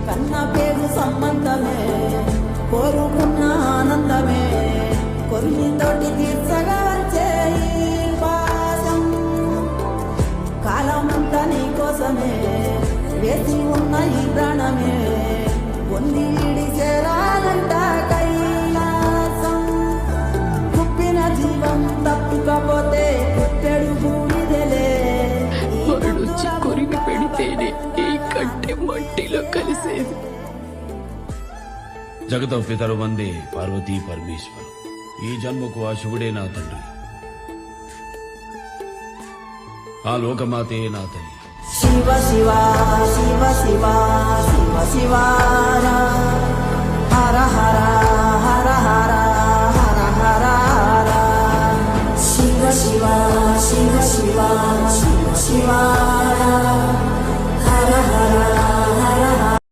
కన్న పేరు సంబంధమే కోరుకున్న ఆనందమే కొరిమితోటి తీర్చగా వచ్చే ఈ పాసం కాలమంతా నీ కోసమే వేసి ఉన్న ఈ ప్రాణమే కొన్ని చేరాలంట కైలాసం కుప్పిన జీవం తప్పుకపోతే కుట్టెడు భూమిదలే వాడొచ్చి కొరివి పెడితేనే ఈ కంటే మట్టిలో కలిసేది. జగత పితరు వందే పార్వతీ పరమేశ్వరం. ఈ జన్మకు ఆ శివుడే నా తండ్రి, ఆ లోకమాతే నా తల్లి. శివ శివ శివ శివ శివ